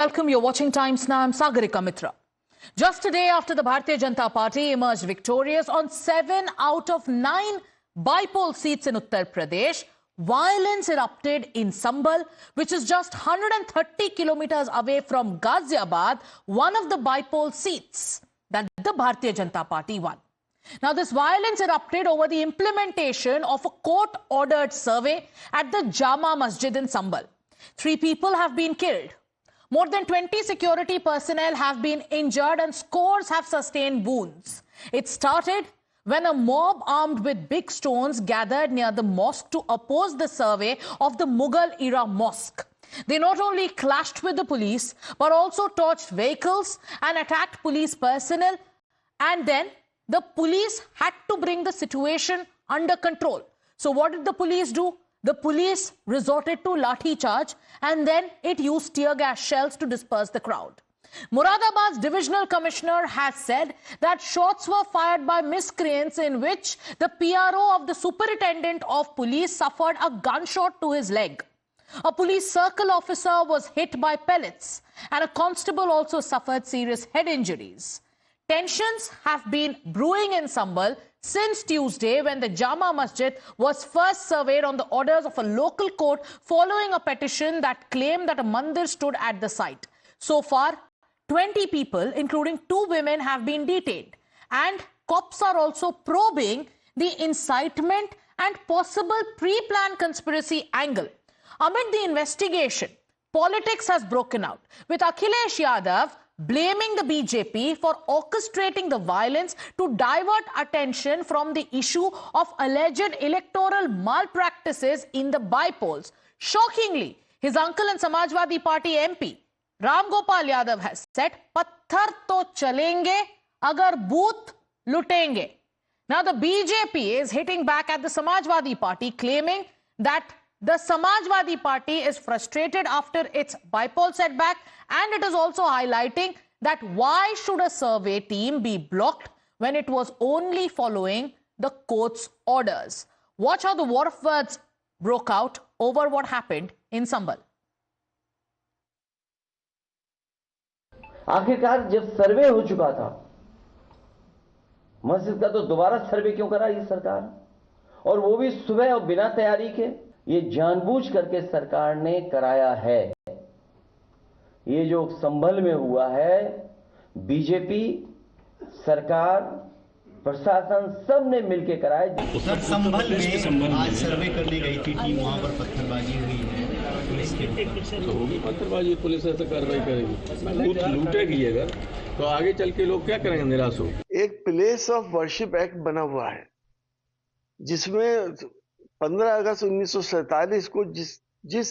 Welcome. You're watching Times Now. I'm Sagarika Mitra. Just a day after the Bharatiya Janata Party emerged victorious on 7 out of 9 by-poll seats in Uttar Pradesh, violence erupted in Sambhal, which is just 130 kilometers away from Ghaziabad, one of the by-poll seats that the Bharatiya Janata Party won. Now, this violence erupted over the implementation of a court-ordered survey at the Jama Masjid in Sambhal. 3 people have been killed. More than 20 security personnel have been injured and scores have sustained wounds. It started when a mob armed with big stones gathered near the mosque to oppose the survey of the Mughal-era mosque. They not only clashed with the police, but also torched vehicles and attacked police personnel. And then the police had to bring the situation under control. So what did the police do? The police resorted to lathi charge and then it used tear gas shells to disperse the crowd. Moradabad's divisional commissioner has said that shots were fired by miscreants in which the PRO of the superintendent of police suffered a gunshot to his leg. A police circle officer was hit by pellets and a constable also suffered serious head injuries. Tensions have been brewing in Sambhal since Tuesday when the Jama Masjid was first surveyed on the orders of a local court following a petition that claimed that a mandir stood at the site. So far, 20 people, including 2 women, have been detained. And cops are also probing the incitement and possible pre-planned conspiracy angle. Amid the investigation, politics has broken out, with Akhilesh Yadav blaming the BJP for orchestrating the violence to divert attention from the issue of alleged electoral malpractices in the by-polls. Shockingly, his uncle and Samajwadi Party MP, Ram Gopal Yadav, has said, "Patthar to chalenge, agar booth lutenge." Now, the BJP is hitting back at the Samajwadi Party, claiming that the Samajwadi Party is frustrated after its by-poll setback, and it is also highlighting that why should a survey team be blocked when it was only following the court's orders. Watch how the war of words broke out over what happened in Sambhal. आखिरकार जब सर्वे हो चुका था मस्जिद का, तो दोबारा सर्वे क्यों करा ये सरकार, और वो भी सुबह और बिना तैयारी के? ये जानबूझ करके सरकार ने कराया है। ये जो संभल में हुआ है, बीजेपी सरकार प्रशासन सब ने मिलकर कराया। सर, संभल में आज सर्वे करने गई थी टीम, वहां पर पत्थरबाजी हुई है पुलिस के ऊपर। तो होगी पत्थरबाजी, पुलिस ऐसा कार्रवाई करेगी, लूटेगी अगर, तो आगे चल के लोग क्या करेंगे, निराश हो। एक प्लेस ऑफ वर्शिप एक्ट बना हुआ है जिसमें 15 अगस्त 1947 को जिस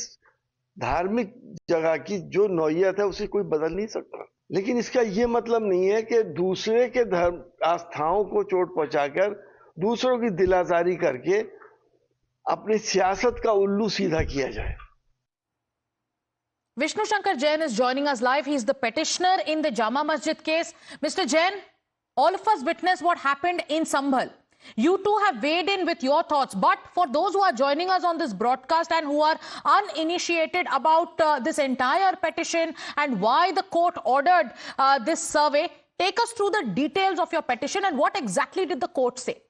धार्मिक जगह की जो नौयत है उसे कोई बदल नहीं सकता। लेकिन इसका यह मतलब नहीं है कि दूसरे के धर्म आस्थाओं को चोट पहुंचाकर दूसरों की दिलाजारी करके अपनी सियासत का उल्लू सीधा किया जाए। Vishnu Shankar Jain is joining us live. He is the petitioner in the Jama Masjid case. Mr. Jain, all of us witnessed what happened in Sambhal. You too have weighed in with your thoughts, but for those who are joining us on this broadcast and who are uninitiated about this entire petition and why the court ordered this survey, take us through the details of your petition and what exactly did the court say?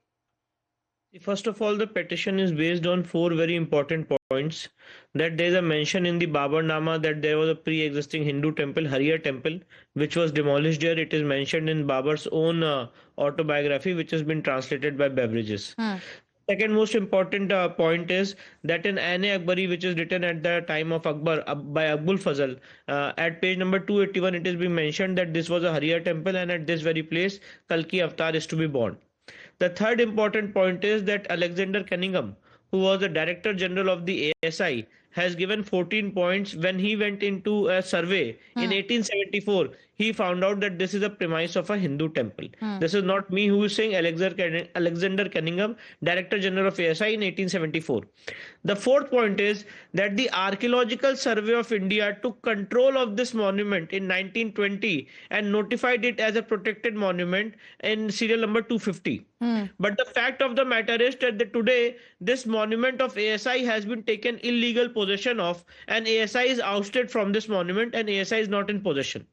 First of all, the petition is based on 4 very important points. That there is a mention in the Babarnama that there was a pre-existing Hindu temple, Harihar temple, which was demolished there. It is mentioned in Babar's own autobiography, which has been translated by Beverages. Second most important point is that in Ain-e-Akbari, which is written at the time of Akbar by Abul Fazl, at page number 281, it is being mentioned that this was a Harihar temple and at this very place, Kalki Avatar is to be born. The third important point is that Alexander Cunningham, who was the Director General of the ASI, has given 14 points when he went into a survey in 1874. He found out that this is a premise of a Hindu temple. This is not me who is saying, Alexander Cunningham, Director General of ASI in 1874. The fourth point is that the Archaeological Survey of India took control of this monument in 1920 and notified it as a protected monument in serial number 250. But the fact of the matter is that today this monument of ASI has been taken illegal possession of, and ASI is ousted from this monument, and ASI is not in possession.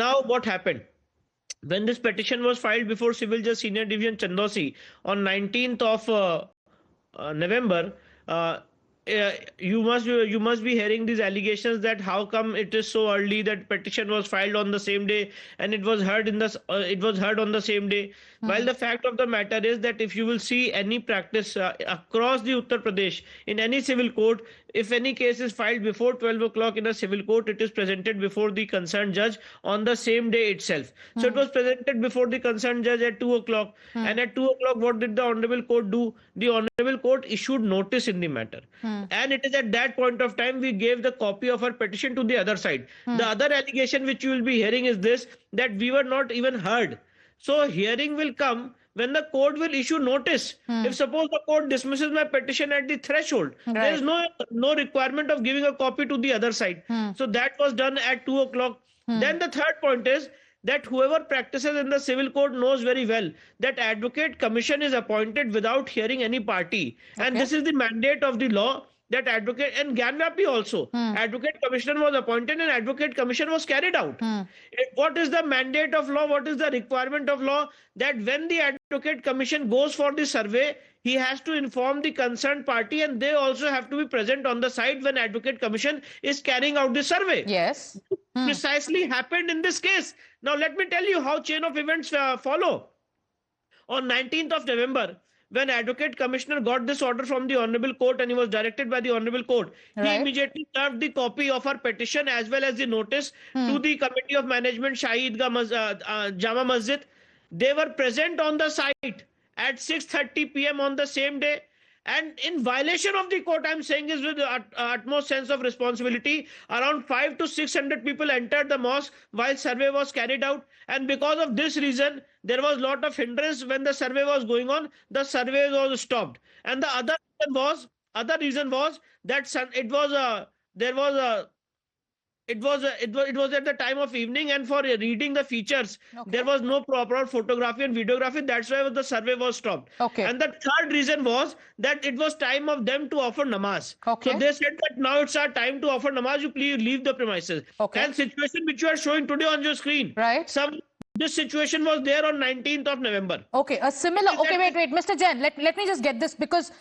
Now, what happened? When this petition was filed before Civil Judge Senior Division Chandosi on 19th of November, you must be hearing these allegations that how come it is so early that petition was filed on the same day and it was heard on the same day. While the fact of the matter is that if you will see any practice across the Uttar Pradesh in any civil court, if any case is filed before 12 o'clock in a civil court, it is presented before the concerned judge on the same day itself. So it was presented before the concerned judge at 2 o'clock. And at 2 o'clock, what did the Honorable Court do? The Honorable Court issued notice in the matter. And it is at that point of time we gave the copy of our petition to the other side. The other allegation which you will be hearing is this, that we were not even heard. So hearing will come when the court will issue notice. If suppose the court dismisses my petition at the threshold, there is no requirement of giving a copy to the other side. So that was done at 2 o'clock. Then the third point is that whoever practices in the civil court knows very well that advocate commission is appointed without hearing any party. And this is the mandate of the law, that advocate, and Gyanvapi also, advocate commissioner was appointed and advocate commission was carried out. What is the mandate of law? What is the requirement of law? That when the advocate commission goes for the survey, he has to inform the concerned party and they also have to be present on the site when advocate commission is carrying out the survey. Yes. Precisely happened in this case. Now let me tell you how chain of events follow. On 19th of November, when Advocate Commissioner got this order from the Honorable Court and he was directed by the Honorable Court, he immediately served the copy of our petition as well as the notice to the Committee of Management Shahi Idgah Jama Masjid. They were present on the site at 6:30 p.m. on the same day. And in violation of the court, I'm saying is with the utmost sense of responsibility, around 500 to 600 people entered the mosque while survey was carried out. And because of this reason, there was a lot of hindrance when the survey was going on. The survey was stopped. And the other reason was that it was at the time of evening, and for reading the features, there was no proper photography and videography. That's why the survey was stopped. And the third reason was that it was time of them to offer namaz. So they said that now it's our time to offer namaz. You please leave the premises. And situation which you are showing today on your screen. This situation was there on 19th of November. A similar. Wait, Mr. Jain. Let me just get this, because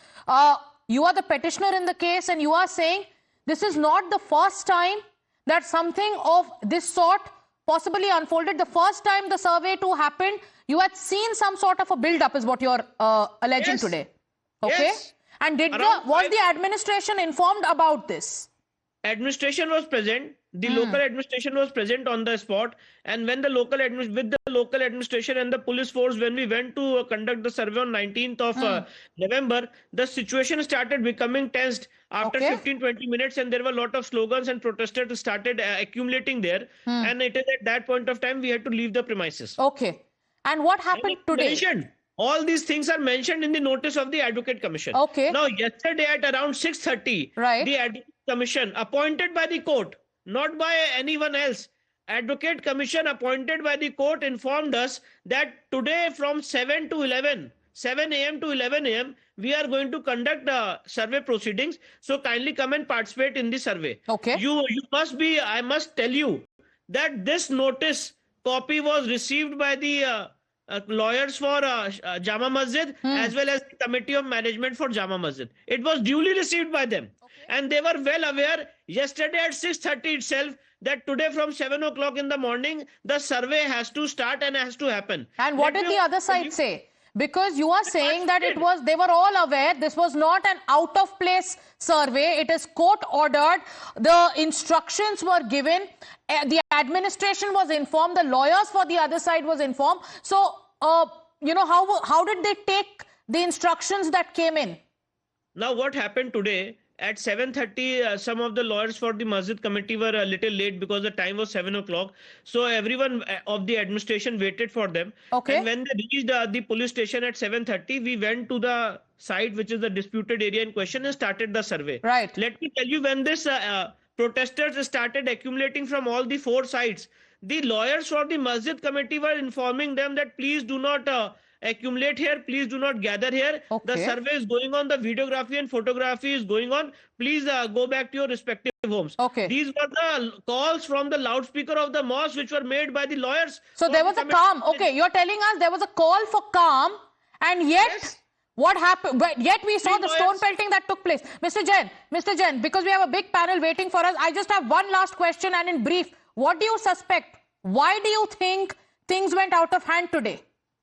you are the petitioner in the case, and you are saying this is not the first time that something of this sort possibly unfolded. The first time the survey too happened, you had seen some sort of a build-up, is what you're alleging today. And was the administration informed about this? Administration was present. The local administration was present on the spot, and when the local administration and the police force, when we went to conduct the survey on 19th of November, the situation started becoming tensed after 15-20 minutes, and there were a lot of slogans and protesters started accumulating there, and it is at that point of time we had to leave the premises. And what happened today? All these things are mentioned in the notice of the Advocate Commission. Now, yesterday at around 6:30, the Advocate Commission appointed by the court, not by anyone else, Advocate Commission appointed by the court, informed us that today from 7 a.m. to 11 a.m., we are going to conduct survey proceedings. So kindly come and participate in the survey. I must tell you that this notice copy was received by the lawyers for Jama Masjid as well as the Committee of Management for Jama Masjid. It was duly received by them. And they were well aware yesterday at 6:30 itself that today from 7 o'clock in the morning, the survey has to start and has to happen. And what did the other side say? Because you are saying that they were all aware, this was not an out of place survey, it is court ordered, the instructions were given, the administration was informed, the lawyers for the other side was informed. So, how did they take the instructions that came in? Now, what happened today? At 7:30, some of the lawyers for the Masjid committee were a little late because the time was 7 o'clock. So everyone of the administration waited for them. And when they reached the police station at 7:30, we went to the site, which is the disputed area in question, and started the survey. Let me tell you, when this protesters started accumulating from all the four sides, the lawyers for the Masjid committee were informing them that please do not accumulate here. Please do not gather here. The Okay. survey is going on. The videography and photography is going on. Please go back to your respective homes. Okay. These were the calls from the loudspeaker of the mosque, which were made by the lawyers. So for there the was a committee. calm. Okay, you're telling us there was a call for calm, and yet Yes. what happened? Yet we saw Three the stone lawyers. pelting that took place. Mr. Jain, because we have a big panel waiting for us, I just have one last question, and in brief, what do you suspect? Why do you think things went out of hand today?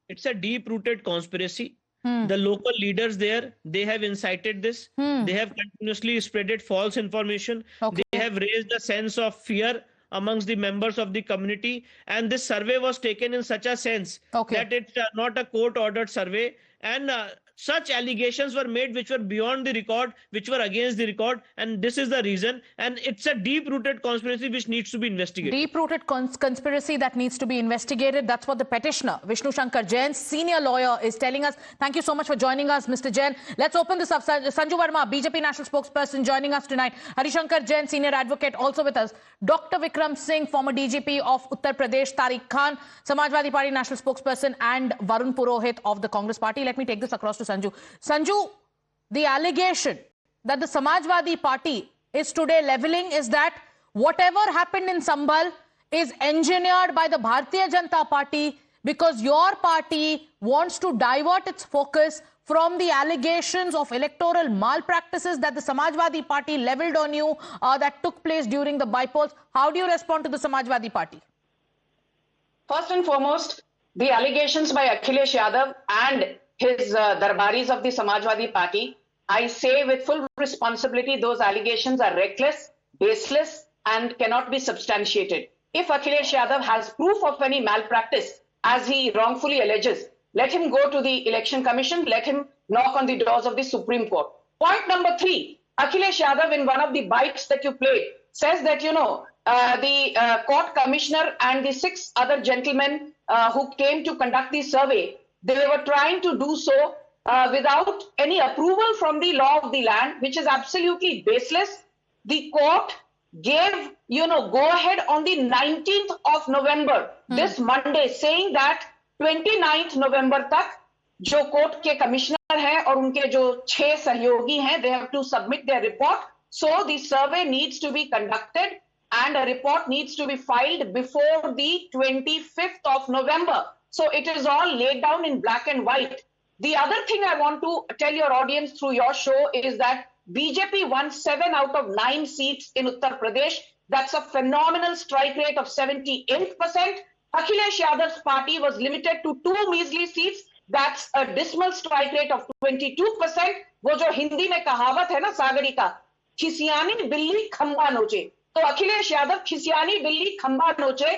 It's a deep-rooted conspiracy. The local leaders there, they have incited this. They have continuously spreaded false information. Okay. They have raised a sense of fear amongst the members of the community. And this survey was taken in such a sense Okay. that it's not a court-ordered survey. And such allegations were made which were beyond the record, which were against the record. And this is the reason. And it's a deep-rooted conspiracy which needs to be investigated. Deep-rooted conspiracy that needs to be investigated. That's what the petitioner, Vishnu Shankar Jain, senior lawyer, is telling us. Thank you so much for joining us, Mr. Jain. Let's open this up. Sanju Verma, BJP national spokesperson, joining us tonight. Harishankar Jain, senior advocate, also with us. Dr. Vikram Singh, former DGP of Uttar Pradesh. Tariq Khan, Samajwadi Party national spokesperson, and Varun Purohit of the Congress Party. Let me take this across to Sanju. Sanju, the allegation that the Samajwadi Party is today leveling is that whatever happened in Sambhal is engineered by the Bharatiya Janata Party because your party wants to divert its focus from the allegations of electoral malpractices that the Samajwadi Party leveled on you that took place during the bypolls. How do you respond to the Samajwadi Party? First and foremost, the allegations by Akhilesh Yadav and his darbaris of the Samajwadi Party, I say with full responsibility, those allegations are reckless, baseless, and cannot be substantiated. If Akhilesh Yadav has proof of any malpractice, as he wrongfully alleges, let him go to the Election Commission, let him knock on the doors of the Supreme Court. Point number 3, Akhilesh Yadav, in one of the bites that you played, says that, the court commissioner and the 6 other gentlemen who came to conduct the survey, they were trying to do so without any approval from the law of the land, which is absolutely baseless. The court gave, go ahead on the 19th of November, this Monday, saying that 29th November तक जो court के commissioner हैं और उनके जो 6 सहयोगी हैं, they have to submit their report. So the survey needs to be conducted and a report needs to be filed before the 25th of November. So it is all laid down in black and white. The other thing I want to tell your audience through your show is that BJP won 7 out of 9 seats in Uttar Pradesh. That's a phenomenal strike rate of 78%. Akhilesh Yadav's party was limited to 2 measly seats. That's a dismal strike rate of 22%. वो जो हिंदी में कहावत है ना सागरी का, खिसियानी बिल्ली खंबा नोचे, तो अखिलेश यादव खिसियानी बिल्ली खंबा नोचे,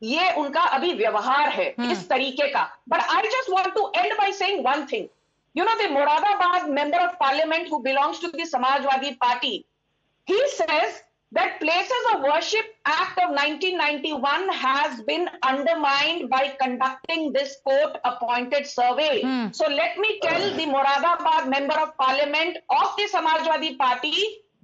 ये उनका अभी व्यवहार है इस तरीके का. But I just want to end by saying one thing. The Moradabad member of parliament who belongs to the Samajwadi Party, he says that Places of Worship Act of 1991 has been undermined by conducting this court-appointed survey. So let me tell the Moradabad member of parliament of the Samajwadi Party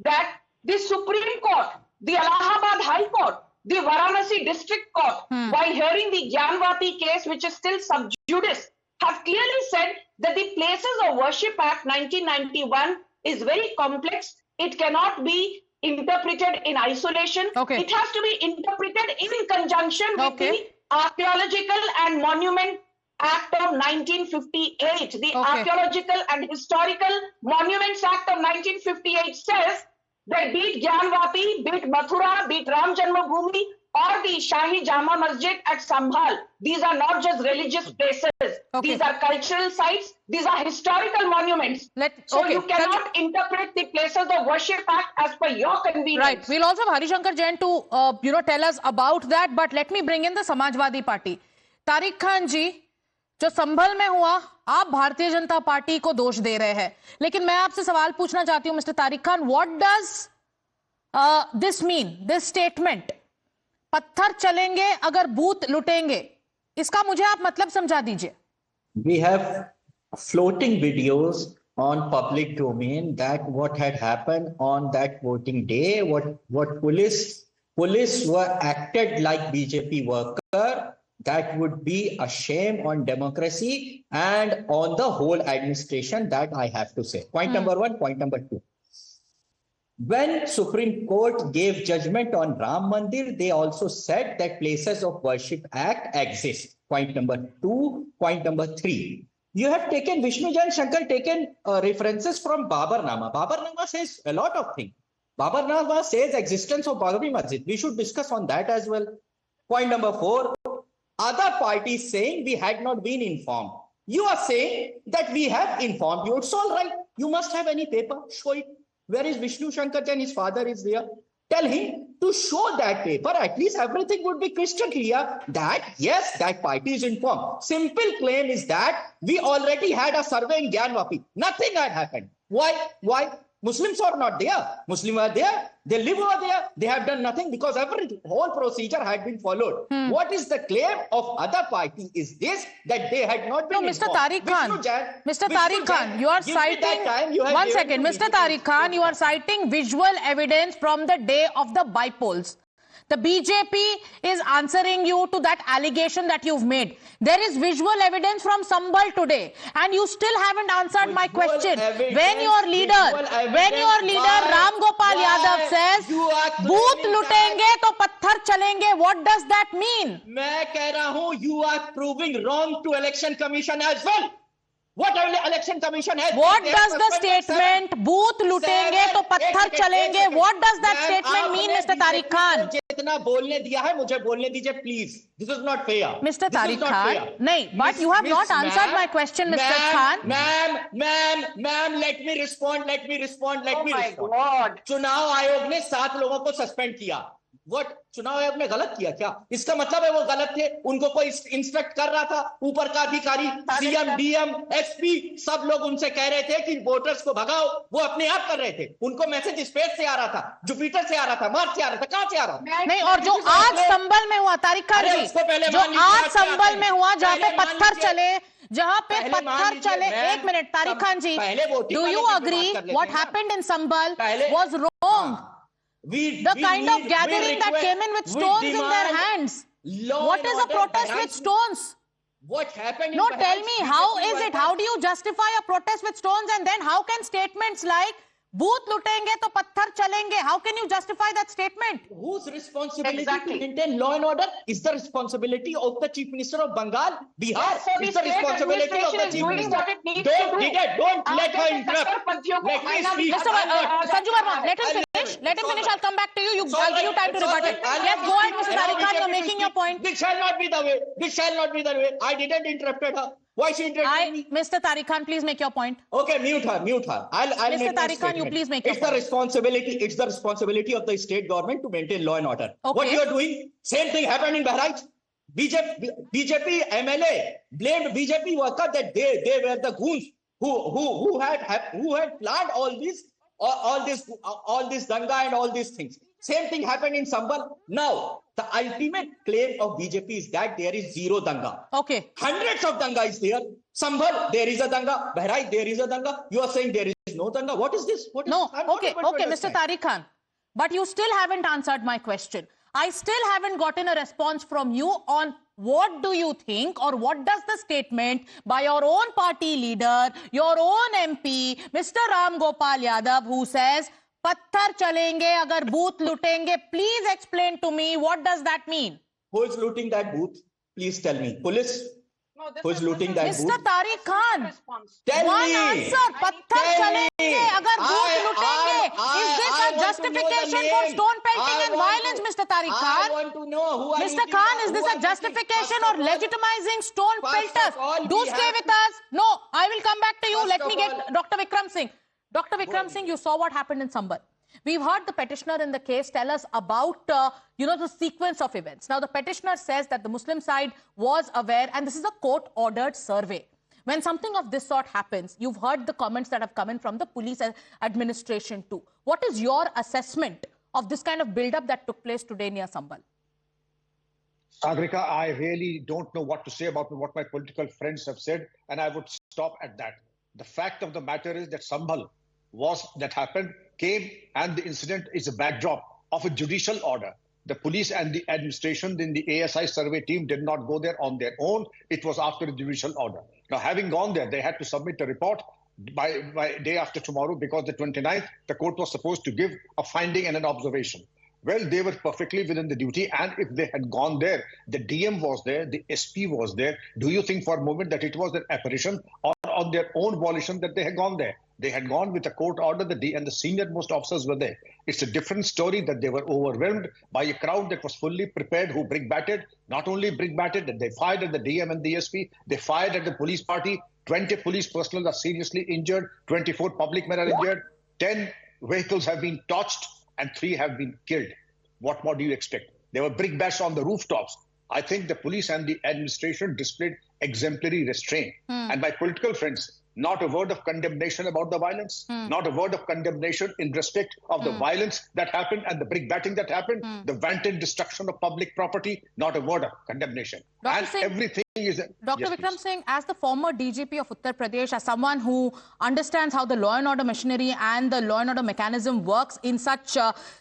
that the Supreme Court, the Allahabad High Court, the Varanasi District Court, while hearing the Gyanvati case, which is still sub judice, have clearly said that the Places of Worship Act 1991 is very complex. It cannot be interpreted in isolation. Okay. It has to be interpreted in conjunction with the Archaeological and Monument Act of 1958. The Archaeological and Historical Monuments Act of 1958 says that be it Gyanvati, be it Mathura, be it Ram Janmabhoomi, or the Shahi Jama Masjid at Sambhal, these are not just religious places. These are cultural sites. These are historical monuments. So you cannot interpret the Places of Worship Act as per your convenience. Right. We'll also have Harishankar Jain to, tell us about that. But let me bring in the Samajwadi Party. Tariq Khan ji, जो संभल में हुआ, आप Bharatiya Janata party को दोष दे रहे हैं, लेकिन मैं आपसे सवाल पूछना चाहती हूं mister Tariq Khan, what does this mean, this statement, पत्थर चलेंगे अगर बूथ लुटेंगे, इसका मुझे आप मतलब समझा दीजिए. We have floating videos on public domain that what had happened on that voting day, what police were acted like BJP worker that would be a shame on democracy and on the whole administration, that I have to say. Point number one. Point number two. When Supreme Court gave judgment on Ram Mandir, they also said that Places of Worship Act exists. Point number two. Point number three. You have taken, Vishnu Jain Shankar taken references from Babarnama. Babarnama says a lot of things. Babarnama says existence of Babri Masjid. We should discuss on that as well. Point number four. Other parties saying we had not been informed. You are saying that we have informed you. It's all right. You must have any paper. Show it. Where is Vishnu Shankar Jain? His father is there. Tell him to show that paper. At least everything would be crystal clear that yes, that party is informed. Simple claim is that we already had a survey in Gyanvapi. Nothing had happened. Why? Why? Muslims are not there. Muslims are there. They live over there. They have done nothing because whole procedure had been followed. What is the claim of other party is this, that they had not been Mr. informed. Tariq Khan, Mr. Tariq Khan, you are citing, one second, Mr. Tariq Khan, you are citing visual evidence from the day of the bypolls. The BJP is answering you to that allegation that you've made. There is visual evidence from Sambhal today, and you still haven't answered my question. When your leader Ram Gopal Yadav says, "Booth lutenge to patthar chalenge," what does that mean? मैं कह रहा हूं, you are proving wrong to Election Commission as well. What Election Commission has? What does the statement "booth lutenge to patthar chalenge"? What does that statement mean, Mr. Tariq Khan? जितना बोलने दिया है मुझे बोलने दीजिए please. This is not fair. Mr. Tariq Khan, no, but you have not answered my question, Mr. Khan. Ma'am, let me respond. God. चुनाव आयोग ने 7 लोगों को सस्पेंड किया. What? चुनाव आयोग ने गलत किया क्या? इसका मतलब है वो गलत थे, उनको कोई इंस्ट्रक्ट कर रहा था, ऊपर का अधिकारी, सीएम, डीएम, एसपी, सब लोग उनसे कह रहे थे कि वोटर्स को भगाओ, वो अपने आप कर रहे थे. उनको मैसेज स्पेस से आ रहा था, जुपिटर से आ रहा था, मार्स से आ रहा था, कहां से आ रहा था? नहीं, और जो आज संभल में हुआ, तारिक खान जी, जो आज संभल में हुआ, जहां पे पत्थर चले, एक minute, Tariq Khan ji, do you agree what happened in Sambhal was wrong? The kind of gathering that came in with stones in their hands. What is a protest with stones? What happened? No, tell me, how is it? How do you justify a protest with stones, and then how can statements like "booth lutenge to patthar chalenge"? How can you justify that statement? Whose responsibility to maintain law and order is the responsibility of the Chief Minister of Bengal, Bihar? It's the responsibility of the Chief Minister. Don't let her interrupt. Let me speak. Mr. Sanju Verma, let him finish. I'll come back to you. I'll give you time to rebut it. Yes, go ahead, Mr. Tariq Khan. You're making your point. This shall not be the way. I didn't interrupt her. Why she interrupted me? Mr. Tariq Khan, please make your point. Okay, mute her. I'll Mr. Tariq Khan, you please make your point. It's the responsibility of the state government to maintain law and order. Okay. What you are doing, same thing happened in Bahrain. BJP MLA blamed BJP worker that they were the goons who had planned all this danga and all these things. Same thing happened in Sambhal. Now, the ultimate claim of BJP is that there is zero danga. Okay. Hundreds of danga is there. Sambhal, there is a danga. Bahrain, there is a danga. You are saying there is no danga. What is this? Okay, Mr. Tariq Khan. But you still haven't answered my question. I still haven't gotten a response from you on what do you think, or what does the statement by your own party leader, your own MP, Mr. Ram Gopal Yadav, who says, "Patthar chalenge agar booth lutenge," please explain to me, what does that mean? Who is looting that booth? Please tell me. Police? Who is looting that booth? Mr. Tariq Khan, Tell one me. answer, "Patthar chalenge agar booth lutenge." Is this a justification for stone pelting and violence, Mr. Tariq I Khan? want to know who are Mr. Khan, is this a justification or legitimizing stone pelters? Do stay with us. No, I will come back to you. Let me get Dr. Vikram Singh. Dr. Vikram Singh, you saw what happened in Sambhal. We've heard the petitioner in the case tell us about, the sequence of events. Now, the petitioner says that the Muslim side was aware, and this is a court-ordered survey. When something of this sort happens, you've heard the comments that have come in from the police administration too. What is your assessment of this kind of build-up that took place today near Sambhal? Sagrika, I really don't know what to say about what my political friends have said, and I would stop at that. The fact of the matter is that Sambhal came, and the incident is a backdrop of a judicial order. The police and the administration, then the ASI survey team did not go there on their own. It was after a judicial order. Now, having gone there, they had to submit a report by day after tomorrow, because the 29th, the court was supposed to give a finding and an observation. Well, they were perfectly within the duty, and if they had gone there, the DM was there, the SP was there. Do you think for a moment that it was an apparition or on their own volition that they had gone there? They had gone with a court order, and the senior most officers were there. It's a different story that they were overwhelmed by a crowd that was fully prepared, who brick-batted, not only brick-batted, that they fired at the DM and the SP, they fired at the police party. 20 police personnel are seriously injured, 24 public men are injured, 10 vehicles have been torched, and 3 have been killed. What more do you expect? There were brick bats on the rooftops. I think the police and the administration displayed exemplary restraint. And my political friends, not a word of condemnation about the violence, not a word of condemnation in respect of the violence that happened and the brick batting that happened, the wanton destruction of public property, not a word of condemnation. Dr. And Singh, everything is... Dr. Yes, Vikram please. Singh, as the former DGP of Uttar Pradesh, as someone who understands how the law and order machinery and the law and order mechanism works in such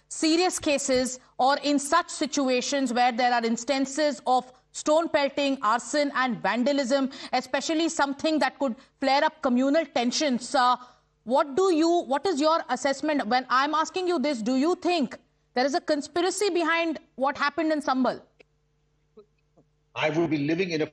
serious cases or in such situations where there are instances of stone pelting, arson and vandalism, especially something that could flare up communal tensions. What is your assessment? When I'm asking you this, do you think there is a conspiracy behind what happened in Sambhal? I would be living in a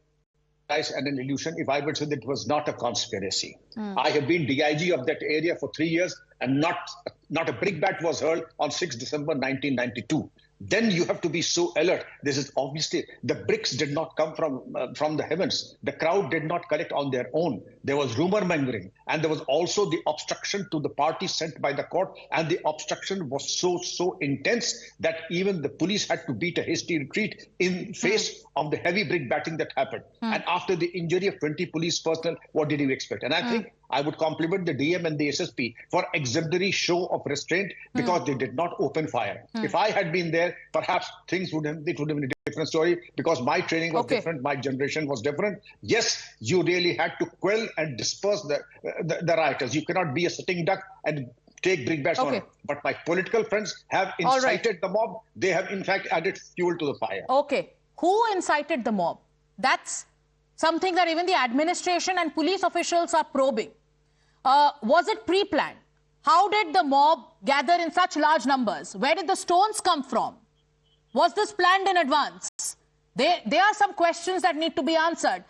paradise and an illusion if I would say that it was not a conspiracy. I have been DIG of that area for 3 years, and not a brick bat was hurled on 6 December 1992. Then you have to be so alert. This is obviously, the bricks did not come from the heavens. The crowd did not collect on their own. There was rumor mongering, and there was also the obstruction to the party sent by the court, and the obstruction was so intense that even the police had to beat a hasty retreat in face of the heavy brick batting that happened. And after the injury of 20 police personnel, what did you expect? And I think I would compliment the DM and the SSP for exemplary show of restraint, because they did not open fire. If I had been there, perhaps it would have been a different story, because my training was different, my generation was different. Yes, you really had to quell and disperse the rioters. You cannot be a sitting duck and take brick bats on it. But my political friends have incited the mob. They have in fact added fuel to the fire. Okay. Who incited the mob? That's something that even the administration and police officials are probing. Was it pre-planned? How did the mob gather in such large numbers? Where did the stones come from? Was this planned in advance? There are some questions that need to be answered.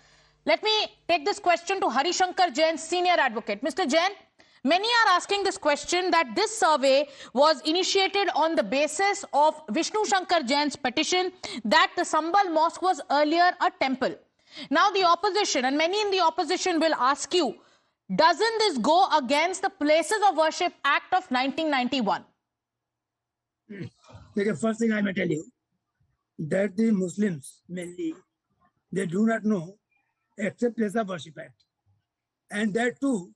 Let me take this question to Harishankar Jain, senior advocate. Mr. Jain, many are asking this question that this survey was initiated on the basis of Vishnu Shankar Jain's petition that the Sambhal Mosque was earlier a temple. Now the opposition, and many in the opposition will ask you, doesn't this go against the Places of Worship Act of 1991? The first thing I may tell you, that the Muslims mainly, they do not know except Place of Worship Act. And that too,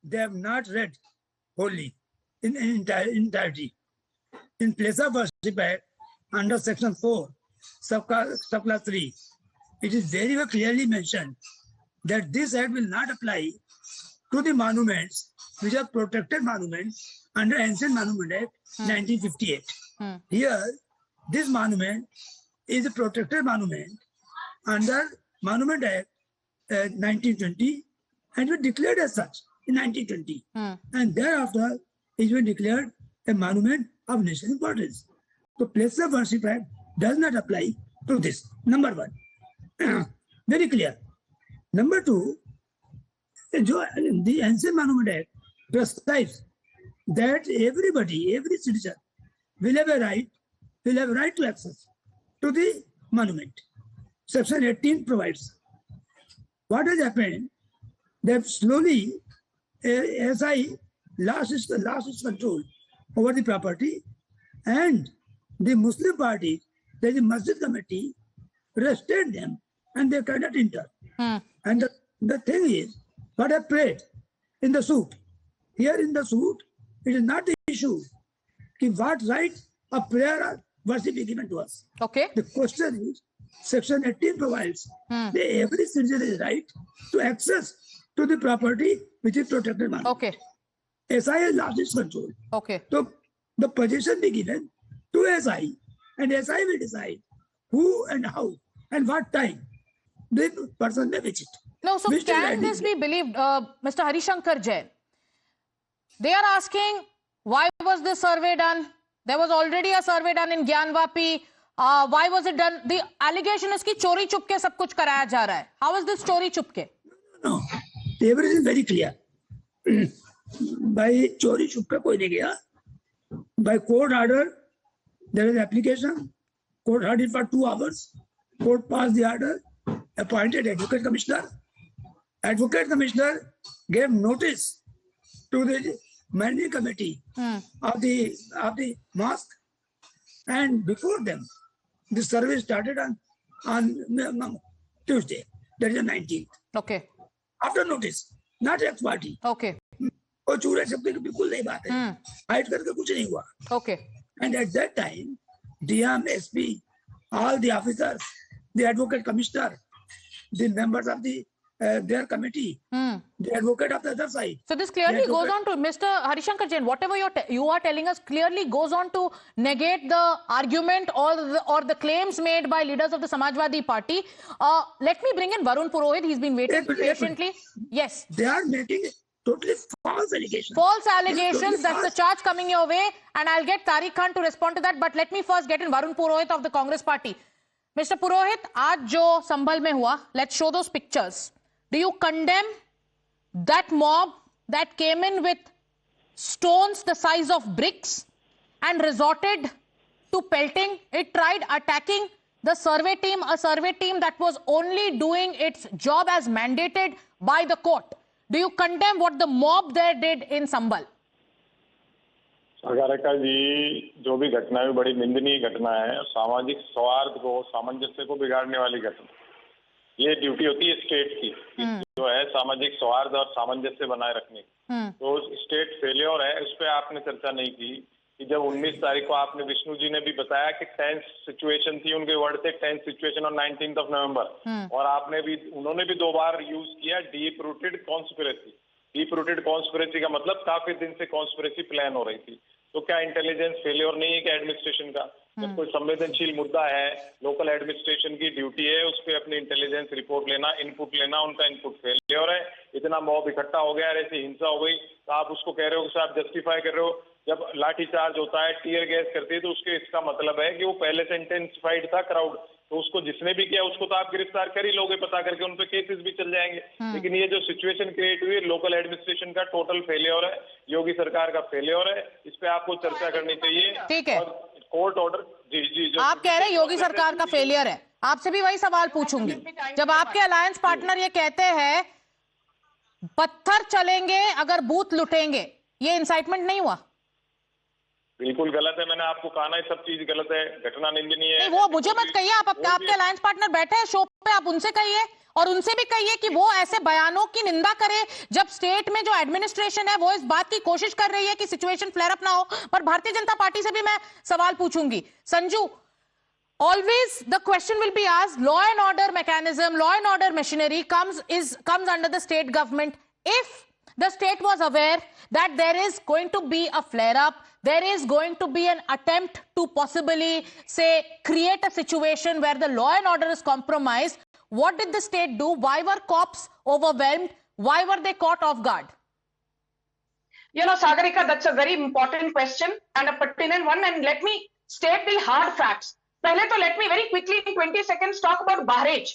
they have not read wholly in entirety. In Place of Worship Act, under section 4, subclass 3, it is very clearly mentioned that this act will not apply to the monuments which are protected monuments under Ancient Monument Act 1958. Here, this monument is a protected monument under Monument Act 1920 and was declared as such in 1920. And thereafter, it was declared a monument of national importance. So, Place of Worship Act does not apply to this. Number one, very clear. Number two, the Ancient Monument Act prescribes that everybody, every citizen will have a right to access to the monument. Section 18 provides. What has happened? That slowly, SI lost its control over the property, and the Muslim party, the Masjid Committee, restrained them, and they cannot enter. And the thing is, what I prayed in the suit. Here in the suit, it is not the issue. What right of prayer or worship is given to us. Okay. The question is, Section 18 provides that every citizen is right to access to the property which is protected monument. Okay. SI has lost its control. Okay. So the position be given to SI and SI will decide who and how and what time the person may visit. No, so Which is can ideal. this be believed, Mr. Harishankar Jain? They are asking, why was this survey done? There was already a survey done in Gyanvapi. Why was it done? The allegation is कि चोरी चुपके सब कुछ कराया जा रहा है. How is this चोरी चुपके? No, everything is very clear. By chori chupke koi nahi gaya. By court order, there is application. Court heard it for 2 hours. Court passed the order, appointed advocate commissioner. Advocate commissioner gave notice to the managing committee of the mosque, and before them, the service started on Tuesday, that is the 19th. Okay. After notice, not ex party. Okay. और चूरे छपके की बिल्कुल नहीं बात है. Hide करके कुछ नहीं हुआ. Okay. And at that time, DM, SP, all the officers, the advocate commissioner, the members of their committee, the advocate of the other side. So this clearly goes on to, Mr. Harishankar Jain, whatever you are telling us clearly goes on to negate the argument or the claims made by leaders of the Samajwadi Party. Let me bring in Varun Purohit. He's been waiting patiently. Yes. They are making totally false allegations. False allegations. That's the charge coming your way. And I'll get Tariq Khan to respond to that. But let me first get in Varun Purohit of the Congress Party. Mr. Purohit, आज जो संभल में हुआ, let's show those pictures. Do you condemn that mob that came in with stones the size of bricks and resorted to pelting? It tried attacking the survey team, a survey team that was only doing its job as mandated by the court. Do you condemn what the mob there did in Sambhal? Sagarika जी, जो भी घटना है बड़ी निंदनीय घटना है. सामाजिक सौहार्द को, सामंजस्य को बिगाड़ने वाली घटना. ये ड्यूटी होती है स्टेट की, जो है सामाजिक सौहार्द और सामंजस्य बनाए रखने की. तो स्टेट फेलियर है, उस पर आपने चर्चा नहीं की कि जब 19 तारीख को आपने, विष्णु जी ने भी बताया कि टेंस सिचुएशन थी, उनके वर्ड थे tense situation on 19th of November. और आपने भी, उन्होंने भी 2 बार यूज किया deep rooted conspiracy. Deep rooted conspiracy का मतलब काफी दिन से कॉन्स्पिरेसी प्लान हो रही थी. तो क्या इंटेलिजेंस फेलियर नहीं है क्या एडमिनिस्ट्रेशन का? जब कोई संवेदनशील मुद्दा है, लोकल एडमिनिस्ट्रेशन की ड्यूटी है उस पर अपनी इंटेलिजेंस रिपोर्ट लेना, इनपुट लेना. उनका इनपुट फेलियर है. इतना मॉब इकट्ठा हो गया, ऐसी हिंसा हो गई, तो आप उसको कह रहे हो कि आप जस्टिफाई कर रहे हो. जब लाठीचार्ज होता है, टीयर गैस करती है, तो उसके इसका मतलब है कि वो पहले से इंटेंसिफाइड था क्राउड. तो उसको जिसने भी किया उसको तो आप गिरफ्तार कर ही लोगे, पता करके उन पे केसेस भी चल जाएंगे. लेकिन ये जो सिचुएशन क्रिएट हुई, लोकल एडमिनिस्ट्रेशन का टोटल फेलियर है, योगी सरकार का फेलियर है. इस पे आपको चर्चा करनी चाहिए. ठीक है. Court order. जी आप कह रहे हैं योगी सरकार का फेलियर है. आपसे भी वही सवाल पूछूंगी. जब आपके अलायंस पार्टनर ये कहते हैं पत्थर चलेंगे अगर बूथ लुटेंगे, ये इंसाइटमेंट नहीं हुआ? बिल्कुल गलत है. मैंने आपको कहा ना, ये सब चीज गलत है, घटना निंदनीय है. वो मुझे मत कहिए. आप आपके अलायंस पार्टनर बैठे हैं शो पे, आप उनसे कहिए और उनसे भी कहिए कि वो ऐसे बयानों की निंदा करे जब स्टेट में जो एडमिनिस्ट्रेशन है वो इस बात की कोशिश कर रही है कि सिचुएशन फ्लेयर अप ना हो. पर भारतीय जनता पार्टी से भी मैं सवाल पूछूंगी. Sanju, always the question will be asked, law and order mechanism, law and order machinery comes under the state government. If the state was aware that there is going to be a flare up, there is going to be an attempt to possibly say create a situation where the law and order is compromised, what did the state do? Why were cops overwhelmed? Why were they caught off guard? You know, Sagarika, that's a very important question and a pertinent one, and let me state the hard facts. Pehle to let me very quickly in 20 seconds talk about Bahraj,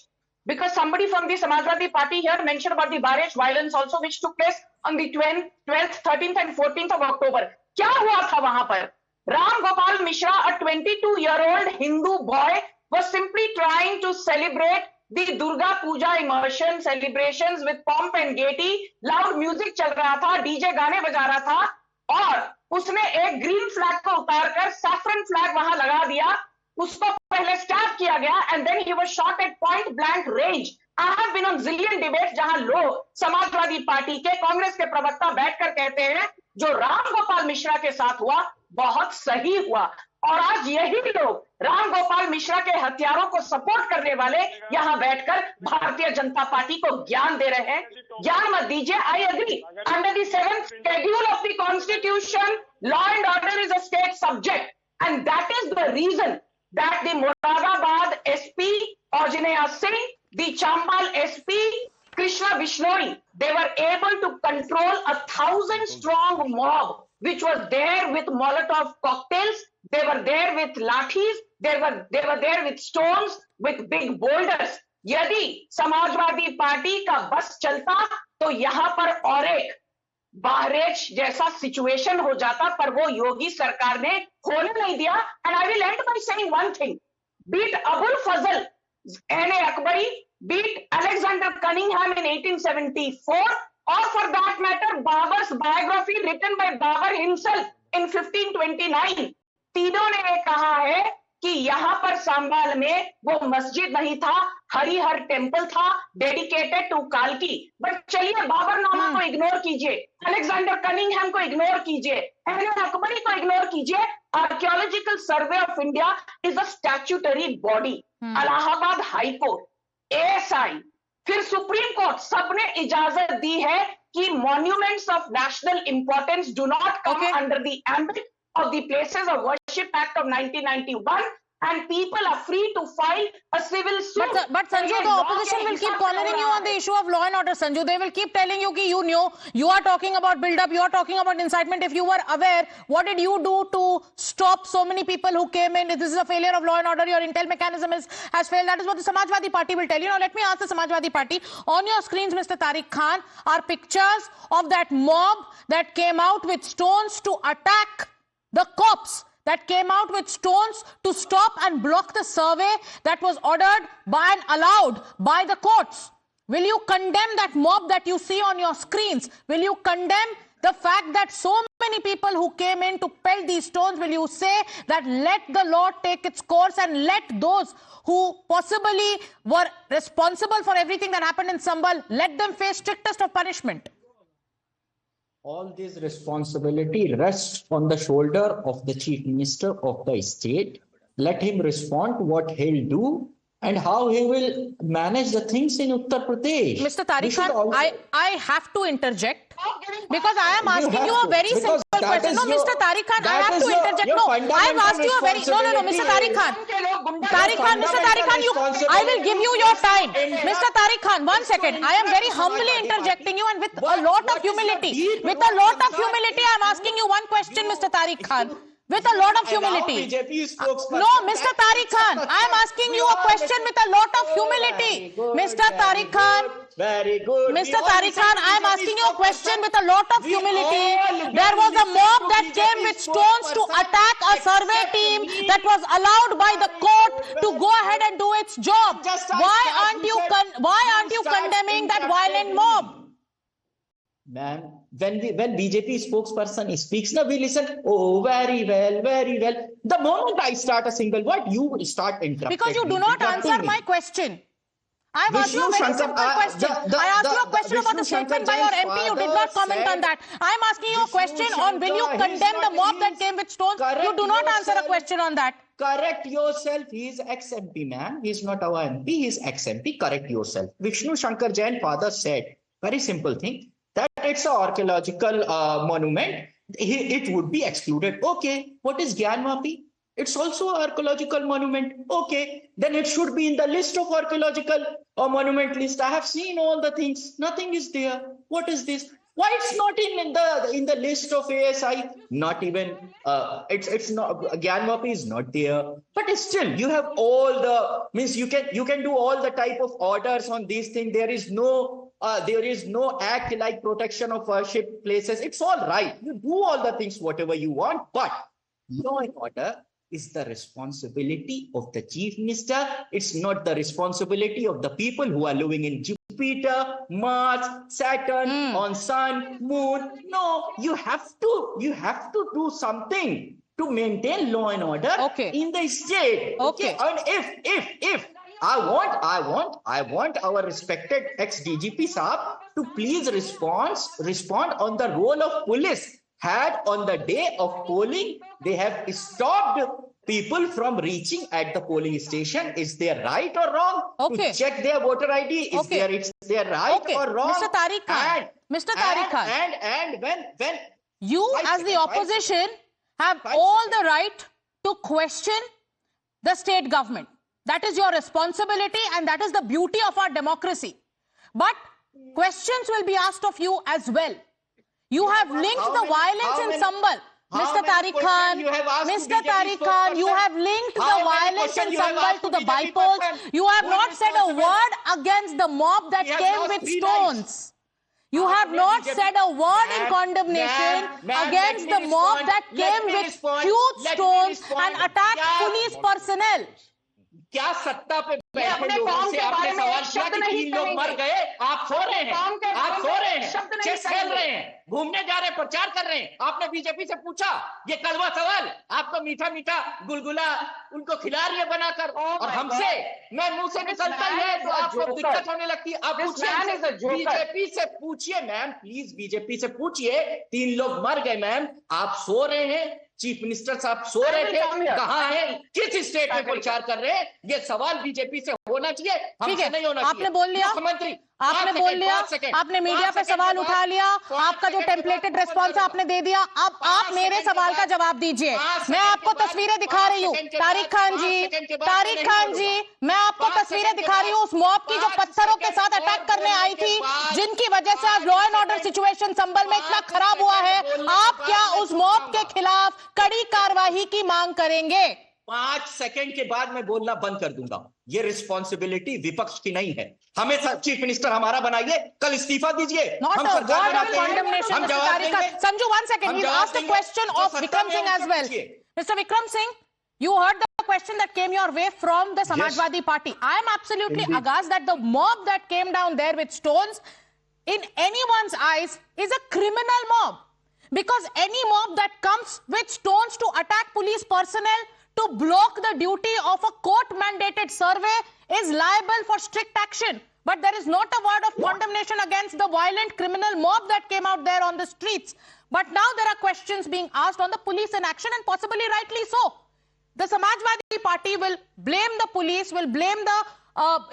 because somebody from the Samajwadi Party here mentioned about the Bahraj violence also, which took place on the 12th, 13th and 14th of October. क्या हुआ था वहां पर? Ram Gopal Mishra, a 22-year-old Hindu boy, was simply trying to celebrate the Durga Puja immersion celebrations with pomp and gaiety. Loud music चल रहा था, DJ गाने बजा रहा था, और उसने एक ग्रीन फ्लैग को उतारकर सैफरन फ्लैग वहां लगा दिया. उसको पहले स्टैप किया गया and then he was shot at point blank range. I have been on zillion debates जहां लोग समाजवादी पार्टी के, कांग्रेस के प्रवक्ता बैठकर कहते हैं जो राम गोपाल मिश्रा के साथ हुआ बहुत सही हुआ. और आज यही लोग राम गोपाल मिश्रा के हत्यारों को सपोर्ट करने वाले यहां बैठकर भारतीय जनता पार्टी को ज्ञान दे रहे हैं. ज्ञान मत दीजिए. I agree. Under the 7th schedule of the constitution, law and order is a state subject, and that is the reason that the Moradabad SP Aujneya Singh, the Chambal SP Krishna Vishnoi, they were able to control 1,000-strong mob, which was there with Molotov cocktails. They were there with lathis. They were there with stones, with big boulders. यदि Samajwadi party का बस चलता तो यहाँ पर और एक बहरेच जैसा सिचुएशन हो जाता, पर वो योगी सरकार ने होने नहीं दिया. And I will end by saying one thing: beat Abul Fazl N.A. Akbari, beat Alexander Cunningham in 1874, or for that matter, Babar's biography written by Babar himself in 1529. तीनों ने ये कहा है कि यहाँ पर संभाल में वो मस्जिद नहीं था, हरिहर टेम्पल था डेडिकेटेड टू कालकी. बट चलिए बाबरनामा को इग्नोर कीजिए, अलेक्जेंडर कनिंगहैम को इग्नोर कीजिए, एन.ए. अकबरी को इग्नोर कीजिए. Archaeological survey of India is a statutory body. Allahabad high court, ASI, फिर सुप्रीम कोर्ट, सबने इजाजत दी है कि monuments of national importance do not come under the ambit of the Places of Worship Act of 1991, and people are free to file a civil suit. But Sanju, the opposition will keep cornering you on the issue of law and order, Sanju. They will keep telling you that you knew, you are talking about build-up, you are talking about incitement. If you were aware, what did you do to stop so many people who came in? This is a failure of law and order. Your intel mechanism has failed. That is what the Samajwadi Party will tell you. Now, let me ask the Samajwadi Party. On your screens, Mr. Tariq Khan, are pictures of that mob that came out with stones to attack the cops, that came out with stones to stop and block the survey that was ordered by and allowed by the courts. Will you condemn that mob that you see on your screens? Will you condemn the fact that so many people who came in to pelt these stones? Will you say that let the law take its course and let those who possibly were responsible for everything that happened in Sambhal, let them face strictest of punishment? All this responsibility rests on the shoulder of the Chief Minister of the state. Let him respond to what he'll do and how he will manage the things in Uttar Pradesh. Mr. Tariq Khan, I have to interject because I am asking you a very simple question. No, Mr. Tariq Khan, I have to interject. No, I have asked you a very... No, Mr. Tariq Khan. Tariq Khan, Mr. Tariq Khan, I will give you your time. Mr. Tariq Khan, 1 second. I am very humbly interjecting you and with a lot of humility. With a lot of humility, I am asking you one question, Mr. Tariq Khan. With a lot of humility. No, Mr. Tariq Khan, I am asking you a question with a lot of humility. Mr. Tariq Khan, very good. Mr. Tariq Khan, I am asking you a question with a lot of humility. There was a mob that came with stones to attack a survey team that was allowed by the court to go ahead and do its job. Why aren't you condemning that violent mob? Man, when BJP spokesperson speaks, now we listen. Oh, very well, very well. The moment I start a single word, you will start interrupting. Because you do not answer my question. I have asked you a very simple question. I asked you a question about the statement by your MP. You did not comment on that. I am asking you a question on will you condemn the mob that came with stones? You do not answer a question on that. Correct yourself. He is ex-MP, man. He is not our MP. He is ex-MP. Correct yourself. Vishnu Shankar Jain father said, very simple thing, that it's an archaeological monument. It would be excluded. Okay. What is Gyanvapi? It's also an archaeological monument. Okay. Then it should be in the list of archaeological monument list. I have seen all the things. Nothing is there. What is this? Why it's not in the list of ASI? Not even it's not. Gyanvapi is not there. But still, you have all the means. You can do all the type of orders on these things. There is no act like protection of worship places. It's all right. You do all the things whatever you want, but law and order is the responsibility of the Chief Minister. It's not the responsibility of the people who are living in Jupiter, Mars, Saturn, on Sun, Moon. No, you have to do something to maintain law and order in the state. Okay. And if I want our respected ex-DGP Saab to please respond on the role of police. Had on the day of polling, they have stopped people from reaching at the polling station. Is they right or wrong? Okay. To check their voter ID. Is they right or wrong? Mr. Tariq Khan. Mr. Tariq Khan. And when you as the opposition have all the right to question the state government. That is your responsibility, and that is the beauty of our democracy. But questions will be asked of you as well. You have linked the violence in Sambal. Mr. Tariq Khan, Mr. Tariq Khan, you have linked the violence in Sambal to the bipoles. You have not said a word against the mob that came with stones. You have not said a word in condemnation against the mob that came with huge stones and attacked police personnel. क्या सत्ता पे बैठे लोगों से आपने सवाल किया कि 3 लोग मर गए, आप सो रहे हैं, आप सो रहे हैं, चेस खेल रहे हैं, घूमने जा रहे हैं, प्रचार कर रहे हैं। आपने बीजेपी से पूछा ये कड़वा सवाल, आपको मीठा मीठा गुलगुला उनको खिला रही है बनाकर, और हमसे मैं मुंह से निकलता है तो आपको दिक्कत होने लगती है। आप पूछिए बीजेपी से, पूछिए मैम प्लीज, बीजेपी से पूछिए, 3 लोग मर गए मैम, आप सो रहे हैं, चीफ मिनिस्टर साहब सो रहे थे, कहाँ है, किस स्टेट में प्रचार कर रहे हैं, ये सवाल बीजेपी से होना चाहिए, हमसे नहीं होना चाहिए। आपने बोल लिया, मुख्यमंत्री आपने बोल लिया, आपने मीडिया पे सवाल उठा लिया, आपका जो टेम्पलेटेड रिस्पॉन्स है आपने दे दिया। अब आप मेरे सवाल का जवाब दीजिए। मैं आपको तस्वीरें दिखा रही हूँ, तारिक खान जी, मैं आपको तस्वीरें दिखा रही हूँ उस मॉब की जो पत्थरों के साथ अटैक करने आई थी, जिनकी वजह से आज लॉ एंड ऑर्डर सिचुएशन संभल में इतना खराब हुआ है। आप क्या उस मॉब के खिलाफ कड़ी कार्रवाई की मांग करेंगे? 5 सेकंड के बाद मैं बोलना बंद कर दूंगा। ये रिस्पॉन्सिबिलिटी विपक्ष की नहीं है। हमें चीफ मिनिस्टर हमारा बनाइए, कल इस्तीफा दीजिए, हम सरकार बनाते हैं, हम जवाब देंगे। Sanju, 1 second, we've asked the question of Vikram Singh as well. Mr. Vikram Singh, you heard the question that came your way from the Samajwadi Party. I am absolutely aghast that the mob that came down there with stones, in anyone's eyes, is a criminal mob. Because any mob that comes with stones to attack police personnel, to block the duty of a court-mandated survey, is liable for strict action. But there is not a word of condemnation against the violent criminal mob that came out there on the streets. But now there are questions being asked on the police in action, and possibly rightly so. The Samajwadi Party will blame the police, will blame the,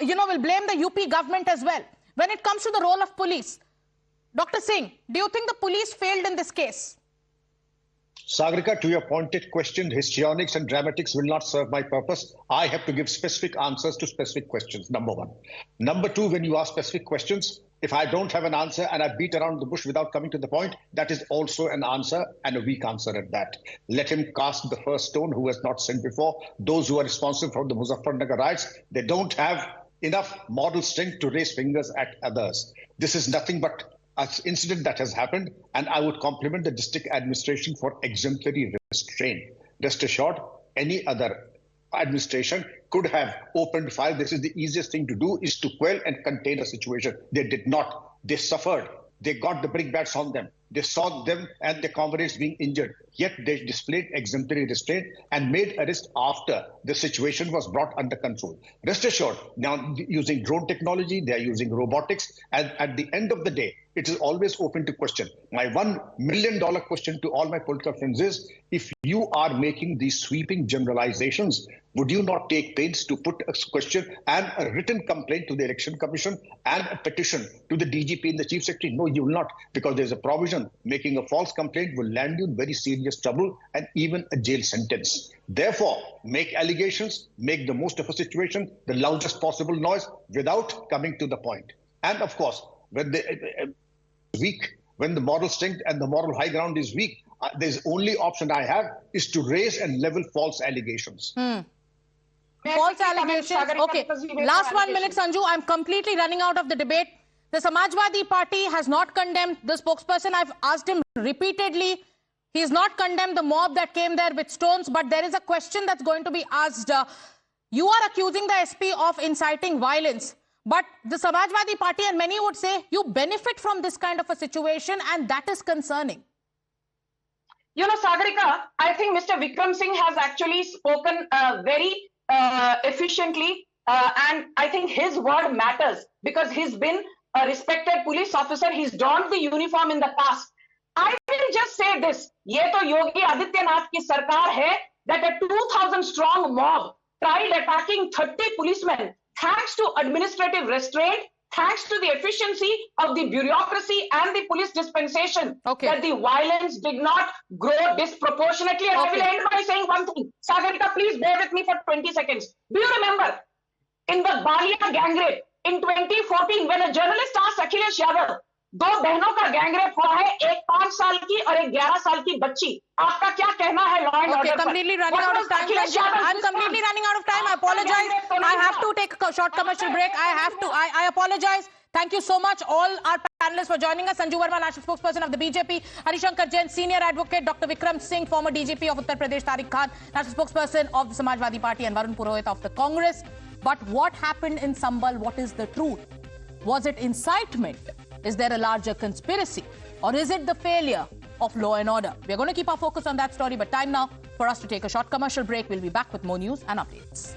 will blame the UP government as well when it comes to the role of police. Dr. Singh, do you think the police failed in this case? Sagarika, to your pointed question, histrionics and dramatics will not serve my purpose. I have to give specific answers to specific questions, number one. Number two, when you ask specific questions, if I don't have an answer and I beat around the bush without coming to the point, that is also an answer, and a weak answer at that. Let him cast the first stone who has not sinned before. Those who are responsible for the Muzaffarnagar riots, they don't have enough moral strength to raise fingers at others. This is nothing but an incident that has happened, and I would compliment the district administration for exemplary restraint. Rest assured, any other administration could have opened fire. This is the easiest thing to do, is to quell and contain a situation. They did not. They suffered. They got the brickbats on them. They saw them and their comrades being injured. Yet they displayed exemplary restraint and made arrest after the situation was brought under control. Rest assured, now using drone technology, they are using robotics. And at the end of the day, it is always open to question. My $1 million question to all my political friends is, if you are making these sweeping generalizations, would you not take pains to put a question and a written complaint to the Election Commission and a petition to the DGP and the Chief Secretary? No, you will not, because there's a provision. Making a false complaint will land you in very serious trouble and even a jail sentence. Therefore, make allegations, make the most of a situation, the loudest possible noise without coming to the point. And of course, when the weak, when the moral strength and the moral high ground is weak, there's only option I have is to raise and level false allegations. False allegations. Okay. Last 1 minute, Sanju. I'm completely running out of the debate. The Samajwadi Party has not condemned the spokesperson. I've asked him repeatedly. He's not condemned the mob that came there with stones. But there is a question that's going to be asked. You are accusing the SP of inciting violence. But the Samajwadi Party and many would say you benefit from this kind of a situation, and that is concerning. You know, Sagarika, I think Mr. Vikram Singh has actually spoken very efficiently, and I think his word matters because he's been a respected police officer. He's donned the uniform in the past. I will just say this: ये तो योगी आदित्यनाथ की सरकार है that a 2,000 strong mob tried attacking 30 policemen. Thanks to administrative restraint, thanks to the efficiency of the bureaucracy and the police dispensation, Okay. that the violence did not grow disproportionately. And I will end by saying one thing. Sagarika, please bear with me for 20 seconds. Do you remember in the Balia gang rape in 2014, when a journalist asked Akhilesh Yadav, दो बहनों का gang rape हुआ है, एक 5 साल की और एक 11 साल की बच्ची, आपका क्या कहना है लॉ एंड ऑर्डर पर? Completely running out of time. I'm completely running out of time. I apologize. I have to take a short commercial break. I apologize. Thank you so much, all our panelists, for joining us. Sanju Verma, national spokesperson of the BJP. Harishankar Jain, senior advocate. Dr. Vikram Singh, former DGP of Uttar Pradesh. Tariq Khan, national spokesperson of the Samajwadi Party. And Varun Purohit of the Congress. But what happened in Sambhal? What is the truth? Was it incitement? Is there a larger conspiracy? Or is it the failure of law and order? We're going to keep our focus on that story, but time now for us to take a short commercial break. We'll be back with more news and updates.